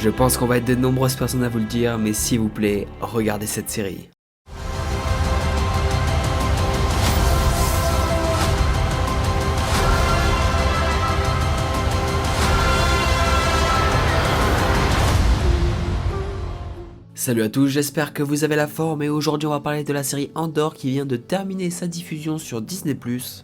Je pense qu'on va être de nombreuses personnes à vous le dire, mais s'il vous plaît, regardez cette série. Salut à tous, j'espère que vous avez la forme et aujourd'hui on va parler de la série Andor qui vient de terminer sa diffusion sur Disney+.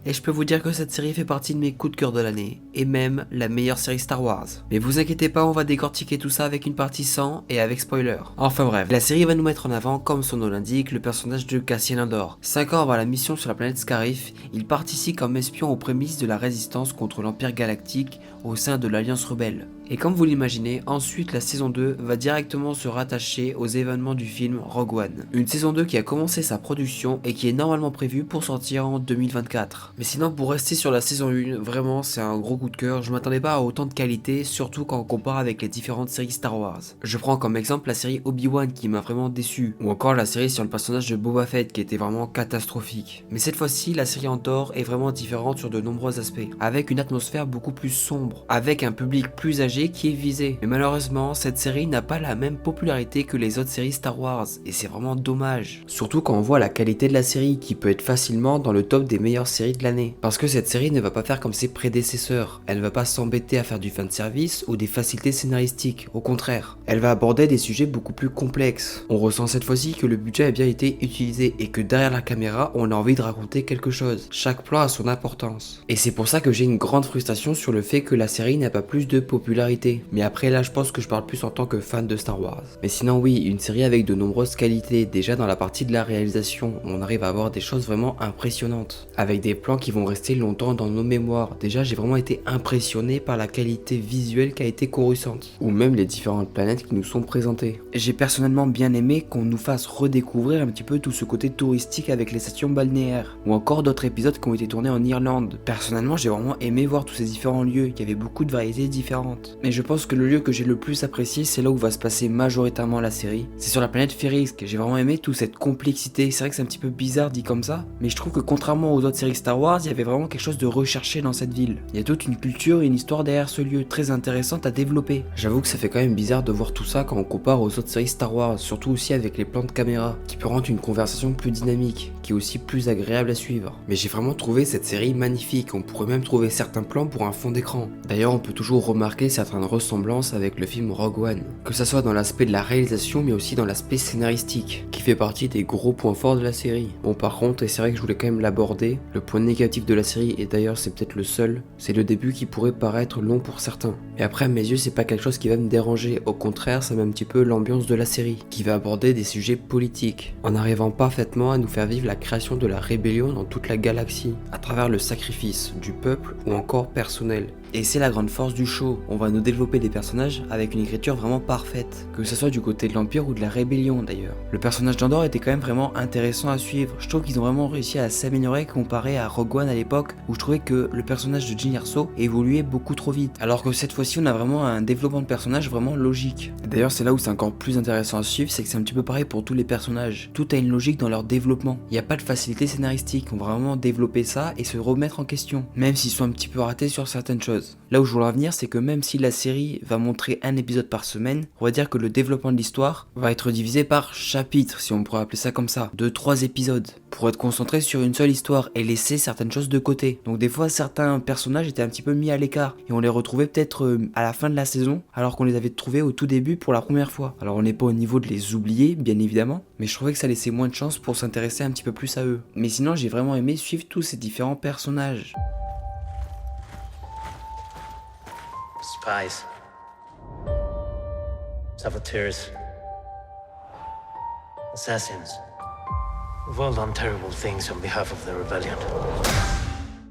Et je peux vous dire que cette série fait partie de mes coups de cœur de l'année, et même la meilleure série Star Wars. Mais vous inquiétez pas, on va décortiquer tout ça avec une partie sans et avec spoiler. Enfin bref, la série va nous mettre en avant, comme son nom l'indique, le personnage de Cassian Andor. 5 ans avant la mission sur la planète Scarif, il part ici comme espion aux prémices de la résistance contre l'Empire Galactique au sein de l'Alliance Rebelle. Et comme vous l'imaginez, ensuite la saison 2 va directement se rattacher aux événements du film Rogue One. Une saison 2 qui a commencé sa production et qui est normalement prévue pour sortir en 2024. Mais sinon pour rester sur la saison 1, vraiment c'est un gros coup de cœur, je m'attendais pas à autant de qualité, surtout quand on compare avec les différentes séries Star Wars. Je prends comme exemple la série Obi-Wan qui m'a vraiment déçu, ou encore la série sur le personnage de Boba Fett qui était vraiment catastrophique. Mais cette fois-ci, la série Andor est vraiment différente sur de nombreux aspects, avec une atmosphère beaucoup plus sombre, avec un public plus âgé qui est visé. Mais malheureusement, cette série n'a pas la même popularité que les autres séries Star Wars, et c'est vraiment dommage. Surtout quand on voit la qualité de la série, qui peut être facilement dans le top des meilleures séries de l'année. Parce que cette série ne va pas faire comme ses prédécesseurs, elle ne va pas s'embêter à faire du fanservice ou des facilités scénaristiques, au contraire. Elle va aborder des sujets beaucoup plus complexes. On ressent cette fois-ci que le budget a bien été utilisé, et que derrière la caméra, on a envie de raconter quelque chose. Chaque plan a son importance. Et c'est pour ça que j'ai une grande frustration sur le fait que la série n'a pas plus de popularité. Mais après là je pense que je parle plus en tant que fan de Star Wars. Mais sinon oui, une série avec de nombreuses qualités. Déjà dans la partie de la réalisation, on arrive à avoir des choses vraiment impressionnantes, avec des plans qui vont rester longtemps dans nos mémoires. Déjà j'ai vraiment été impressionné par la qualité visuelle qui a été coruscante, ou même les différentes planètes qui nous sont présentées. J'ai personnellement bien aimé qu'on nous fasse redécouvrir un petit peu tout ce côté touristique avec les stations balnéaires, ou encore d'autres épisodes qui ont été tournés en Irlande. Personnellement j'ai vraiment aimé voir tous ces différents lieux, il y avait beaucoup de variétés différentes. Mais je pense que le lieu que j'ai le plus apprécié, c'est là où va se passer majoritairement la série. C'est sur la planète Ferrisk. J'ai vraiment aimé toute cette complexité. C'est vrai que c'est un petit peu bizarre dit comme ça, mais je trouve que contrairement aux autres séries Star Wars, il y avait vraiment quelque chose de recherché dans cette ville. Il y a toute une culture et une histoire derrière ce lieu, très intéressante à développer. J'avoue que ça fait quand même bizarre de voir tout ça quand on compare aux autres séries Star Wars, surtout aussi avec les plans de caméra, qui peut rendre une conversation plus dynamique, qui est aussi plus agréable à suivre. Mais j'ai vraiment trouvé cette série magnifique. On pourrait même trouver certains plans pour un fond d'écran. D'ailleurs, on peut toujours remarquer certaines ressemblances avec le film Rogue One, que ça soit dans l'aspect de la réalisation mais aussi dans l'aspect scénaristique, qui fait partie des gros points forts de la série. Bon par contre, et c'est vrai que je voulais quand même l'aborder, le point négatif de la série, et d'ailleurs c'est peut-être le seul, c'est le début qui pourrait paraître long pour certains. Mais après à mes yeux c'est pas quelque chose qui va me déranger, au contraire ça met un petit peu l'ambiance de la série, qui va aborder des sujets politiques, en arrivant parfaitement à nous faire vivre la création de la rébellion dans toute la galaxie, à travers le sacrifice du peuple ou encore personnel. Et c'est la grande force du show, on va nous développer des personnages avec une écriture vraiment parfaite, que ce soit du côté de l'Empire ou de la rébellion d'ailleurs. Le personnage d'Andor était quand même vraiment intéressant à suivre, je trouve qu'ils ont vraiment réussi à s'améliorer comparé à Rogue One à l'époque, où je trouvais que le personnage de Jyn Erso évoluait beaucoup trop vite, alors que cette fois-ci on a vraiment un développement de personnage vraiment logique. D'ailleurs c'est là où c'est encore plus intéressant à suivre, c'est que c'est un petit peu pareil pour tous les personnages, tout a une logique dans leur développement, il n'y a pas de facilité scénaristique, on va vraiment développer ça et se remettre en question, même s'ils sont un petit peu ratés sur certaines choses. Là où je voulais en venir, c'est que même si la série va montrer un épisode par semaine, on va dire que le développement de l'histoire va être divisé par chapitre, si on pourrait appeler ça comme ça, de 3 épisodes, pour être concentré sur une seule histoire et laisser certaines choses de côté. Donc des fois, certains personnages étaient un petit peu mis à l'écart, et on les retrouvait peut-être à la fin de la saison, alors qu'on les avait trouvés au tout début pour la première fois. Alors on n'est pas au niveau de les oublier, bien évidemment, mais je trouvais que ça laissait moins de chance pour s'intéresser un petit peu plus à eux. Mais sinon, j'ai vraiment aimé suivre tous ces différents personnages. Spies. Saboteurs. Assassins. We've all done terrible things on behalf of the rebellion.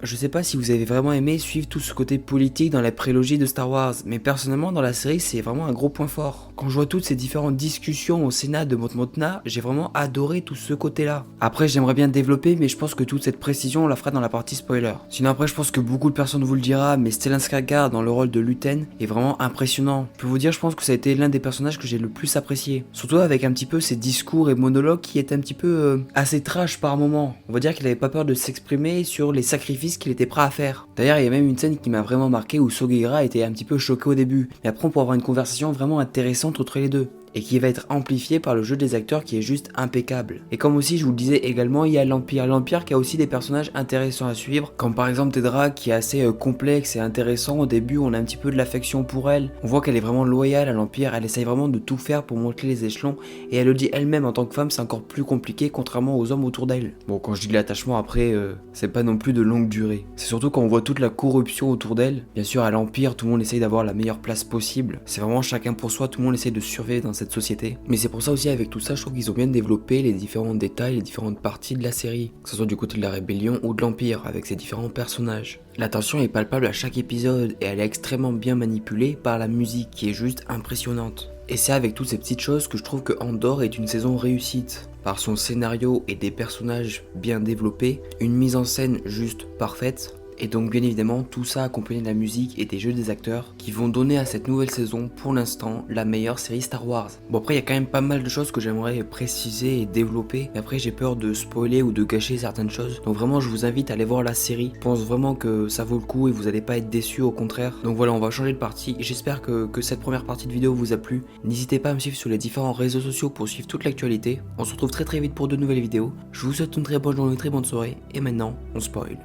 Je sais pas si vous avez vraiment aimé suivre tout ce côté politique dans la prélogie de Star Wars, mais personnellement dans la série c'est vraiment un gros point fort. Quand je vois toutes ces différentes discussions au Sénat de Mos Mothma, j'ai vraiment adoré tout ce côté-là. Après j'aimerais bien développer, mais je pense que toute cette précision on la fera dans la partie spoiler. Sinon après je pense que beaucoup de personnes vous le dira, mais Stellan Skarsgård dans le rôle de Luthen est vraiment impressionnant. Je peux vous dire, je pense que ça a été l'un des personnages que j'ai le plus apprécié. Surtout avec un petit peu ses discours et monologues qui étaient un petit peu assez trash par moment. On va dire qu'il avait pas peur de s'exprimer sur les sacrifices sacrifices qu'il était prêt à faire. D'ailleurs, il y a même une scène qui m'a vraiment marqué où Sogeira était un petit peu choqué au début, mais après on peut avoir une conversation vraiment intéressante entre les deux, et qui va être amplifié par le jeu des acteurs qui est juste impeccable. Et comme aussi je vous le disais également, il y a l'Empire qui a aussi des personnages intéressants à suivre, comme par exemple Tedra qui est assez complexe et intéressant. Au début on a un petit peu de l'affection pour elle, on voit qu'elle est vraiment loyale à l'Empire, elle essaye vraiment de tout faire pour monter les échelons, et elle le dit elle-même, en tant que femme c'est encore plus compliqué contrairement aux hommes autour d'elle. Bon, quand je dis l'attachement après, c'est pas non plus de longue durée, c'est surtout quand on voit toute la corruption autour d'elle. Bien sûr à l'Empire tout le monde essaye d'avoir la meilleure place possible, c'est vraiment chacun pour soi, tout le monde essaye de surveiller dans cette société. Mais c'est pour ça aussi, avec tout ça, je trouve qu'ils ont bien développé les différents détails, les différentes parties de la série, que ce soit du côté de la rébellion ou de l'Empire, avec ses différents personnages. La tension est palpable à chaque épisode et elle est extrêmement bien manipulée par la musique qui est juste impressionnante. Et c'est avec toutes ces petites choses que je trouve que Andor est une saison réussite. Par son scénario et des personnages bien développés, une mise en scène juste parfaite, et donc bien évidemment tout ça accompagné de la musique et des jeux des acteurs qui vont donner à cette nouvelle saison pour l'instant la meilleure série Star Wars. Bon, après il y a quand même pas mal de choses que j'aimerais préciser et développer, mais après j'ai peur de spoiler ou de gâcher certaines choses, donc vraiment je vous invite à aller voir la série. Je pense vraiment que ça vaut le coup et vous allez pas être déçus, au contraire. Donc voilà, on va changer de partie. J'espère que cette première partie de vidéo vous a plu. N'hésitez pas à me suivre sur les différents réseaux sociaux pour suivre toute l'actualité. On se retrouve très vite pour de nouvelles vidéos. Je vous souhaite une très bonne journée, une très bonne soirée, et maintenant on spoil.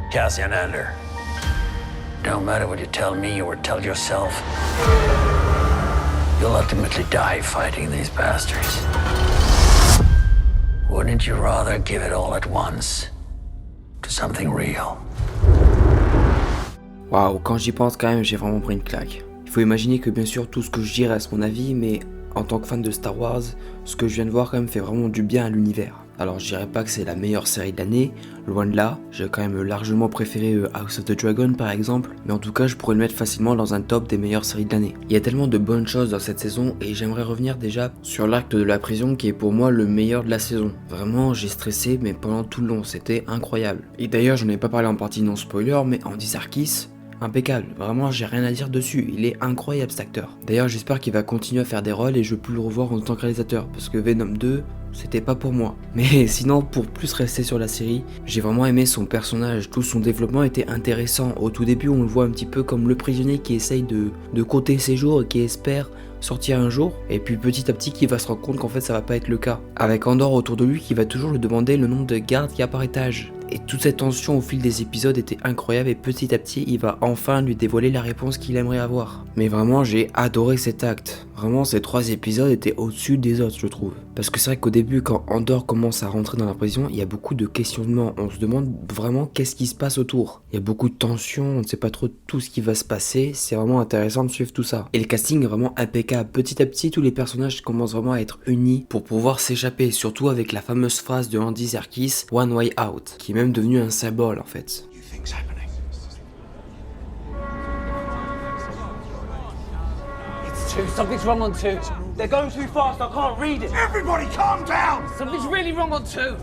Cassian Andor. Don't matter what you tell me or tell yourself. You'll ultimately die fighting these bastards. Wouldn't you rather give it all at once to something real? Waouh, quand j'y pense quand même, j'ai vraiment pris une claque. Il faut imaginer que bien sûr tout ce que je dis reste mon avis, mais en tant que fan de Star Wars, ce que je viens de voir quand même fait vraiment du bien à l'univers. Alors je dirais pas que c'est la meilleure série de l'année, loin de là, j'ai quand même largement préféré House of the Dragon par exemple, mais en tout cas je pourrais le mettre facilement dans un top des meilleures séries de l'année. Il y a tellement de bonnes choses dans cette saison et j'aimerais revenir déjà sur l'arc de la prison qui est pour moi le meilleur de la saison. Vraiment j'ai stressé mais pendant tout le long, c'était incroyable. Et d'ailleurs j'en ai pas parlé en partie non spoiler, mais Andy Serkis, impeccable, vraiment j'ai rien à dire dessus, il est incroyable cet acteur. D'ailleurs j'espère qu'il va continuer à faire des rôles et je veux plus le revoir en tant que réalisateur, parce que Venom 2, c'était pas pour moi. Mais sinon, pour plus rester sur la série, j'ai vraiment aimé son personnage, tout son développement était intéressant. Au tout début on le voit un petit peu comme le prisonnier qui essaye de compter ses jours et qui espère sortir un jour, et puis petit à petit qui va se rendre compte qu'en fait ça va pas être le cas. Avec Andor autour de lui qui va toujours lui demander le nombre de gardes qu'il y a par étage. Et toute cette tension au fil des épisodes était incroyable et petit à petit il va enfin lui dévoiler la réponse qu'il aimerait avoir. Mais vraiment j'ai adoré cet acte. Vraiment ces 3 épisodes étaient au-dessus des autres je trouve. Parce que c'est vrai qu'au début quand Andor commence à rentrer dans la prison, il y a beaucoup de questionnements. On se demande vraiment qu'est-ce qui se passe autour. Il y a beaucoup de tension, on ne sait pas trop tout ce qui va se passer. C'est vraiment intéressant de suivre tout ça. Et le casting est vraiment impeccable. Petit à petit tous les personnages commencent vraiment à être unis pour pouvoir s'échapper. Surtout avec la fameuse phrase de Andy Serkis, One Way Out, qui est même devenu un symbole en fait. Something's wrong on 2. They're going too fast, I can't read it. Everybody calm down! Something's really wrong on 2.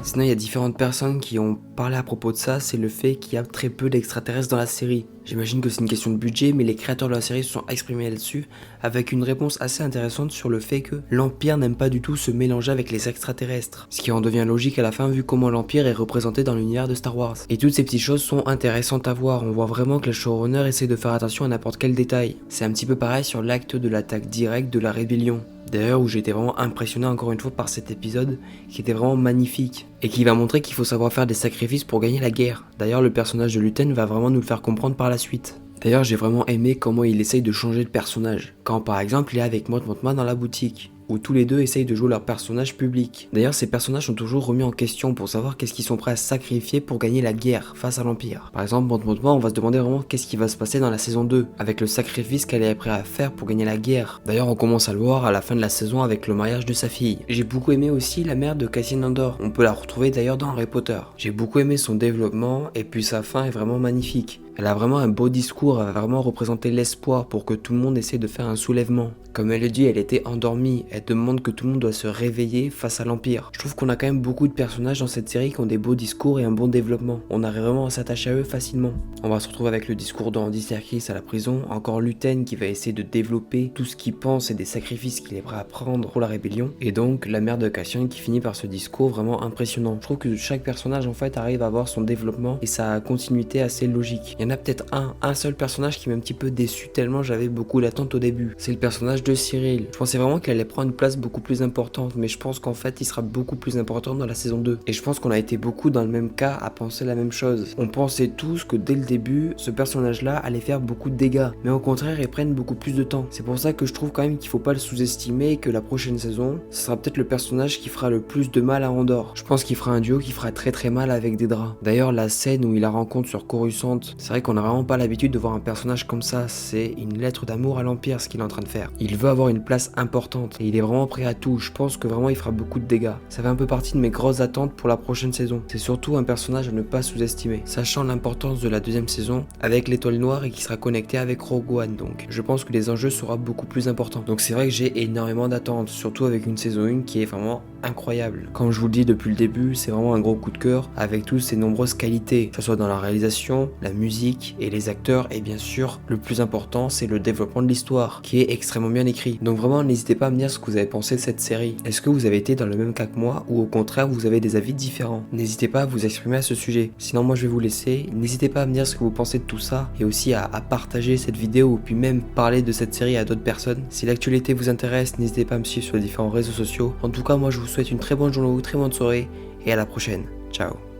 Sinon, il y a différentes personnes qui ont parlé à propos de ça, c'est le fait qu'il y a très peu d'extraterrestres dans la série. J'imagine que c'est une question de budget, mais les créateurs de la série se sont exprimés là-dessus, avec une réponse assez intéressante sur le fait que l'Empire n'aime pas du tout se mélanger avec les extraterrestres. Ce qui en devient logique à la fin vu comment l'Empire est représenté dans l'univers de Star Wars. Et toutes ces petites choses sont intéressantes à voir, on voit vraiment que les showrunners essaient de faire attention à n'importe quel détail. C'est un petit peu pareil sur l'acte de l'attaque directe de la rébellion. D'ailleurs où j'ai été vraiment impressionné encore une fois par cet épisode qui était vraiment magnifique et qui va montrer qu'il faut savoir faire des sacrifices pour gagner la guerre. D'ailleurs le personnage de Luten va vraiment nous le faire comprendre par la suite. D'ailleurs j'ai vraiment aimé comment il essaye de changer de personnage. Quand par exemple il est avec Mon Mothma dans la boutique, où tous les deux essayent de jouer leur personnage public. D'ailleurs ces personnages sont toujours remis en question pour savoir qu'est-ce qu'ils sont prêts à sacrifier pour gagner la guerre face à l'Empire. Par exemple Mon Mothma, on va se demander vraiment qu'est-ce qui va se passer dans la saison 2, avec le sacrifice qu'elle est prête à faire pour gagner la guerre. D'ailleurs on commence à le voir à la fin de la saison avec le mariage de sa fille. J'ai beaucoup aimé aussi la mère de Cassian Andor, on peut la retrouver d'ailleurs dans Harry Potter. J'ai beaucoup aimé son développement et puis sa fin est vraiment magnifique. Elle a vraiment un beau discours, elle va vraiment représenter l'espoir pour que tout le monde essaie de faire un soulèvement. Comme elle le dit, elle était endormie, elle demande que tout le monde doit se réveiller face à l'Empire. Je trouve qu'on a quand même beaucoup de personnages dans cette série qui ont des beaux discours et un bon développement. On arrive vraiment à s'attacher à eux facilement. On va se retrouver avec le discours d'Andy Serkis à la prison, encore Luthen qui va essayer de développer tout ce qu'il pense et des sacrifices qu'il est prêt à prendre pour la rébellion, et donc la mère de Cassian qui finit par ce discours vraiment impressionnant. Je trouve que chaque personnage en fait arrive à avoir son développement et sa continuité assez logique. Il y en a peut-être un seul personnage qui m'a un petit peu déçu tellement j'avais beaucoup d'attentes au début. C'est le personnage de Cyril. Je pensais vraiment qu'il allait prendre une place beaucoup plus importante, mais je pense qu'en fait il sera beaucoup plus important dans la saison 2. Et je pense qu'on a été beaucoup dans le même cas à penser la même chose. On pensait tous que dès le début, ce personnage-là allait faire beaucoup de dégâts, mais au contraire ils prennent beaucoup plus de temps. C'est pour ça que je trouve quand même qu'il faut pas le sous-estimer et que la prochaine saison, ce sera peut-être le personnage qui fera le plus de mal à Andor. Je pense qu'il fera un duo qui fera très mal avec des draps. D'ailleurs la scène où il la rencontre sur Coruscant, c'est vrai qu'on a vraiment pas l'habitude de voir un personnage comme ça, c'est une lettre d'amour à l'Empire ce qu'il est en train de faire. Il veut avoir une place importante et il est vraiment prêt à tout. Je pense que vraiment il fera beaucoup de dégâts. Ça fait un peu partie de mes grosses attentes pour la prochaine saison. C'est surtout un personnage à ne pas sous-estimer, sachant l'importance de la deuxième saison avec l'étoile noire et qui sera connecté avec Rogue One, donc je pense que les enjeux seront beaucoup plus importants. Donc c'est vrai que j'ai énormément d'attentes, surtout avec une saison 1 qui est vraiment incroyable. Comme je vous le dis depuis le début, c'est vraiment un gros coup de cœur avec toutes ses nombreuses qualités, que ce soit dans la réalisation, la musique et les acteurs, et bien sûr le plus important c'est le développement de l'histoire qui est extrêmement bien écrit. Donc vraiment n'hésitez pas à me dire ce que vous avez pensé de cette série. Est-ce que vous avez été dans le même cas que moi ou au contraire vous avez des avis différents? N'hésitez pas à vous exprimer à ce sujet. Sinon moi je vais vous laisser. N'hésitez pas à me dire ce que vous pensez de tout ça et aussi à partager cette vidéo ou puis même parler de cette série à d'autres personnes. Si l'actualité vous intéresse, n'hésitez pas à me suivre sur les différents réseaux sociaux. En tout cas moi je vous souhaite une très bonne journée ou très bonne soirée et à la prochaine. Ciao.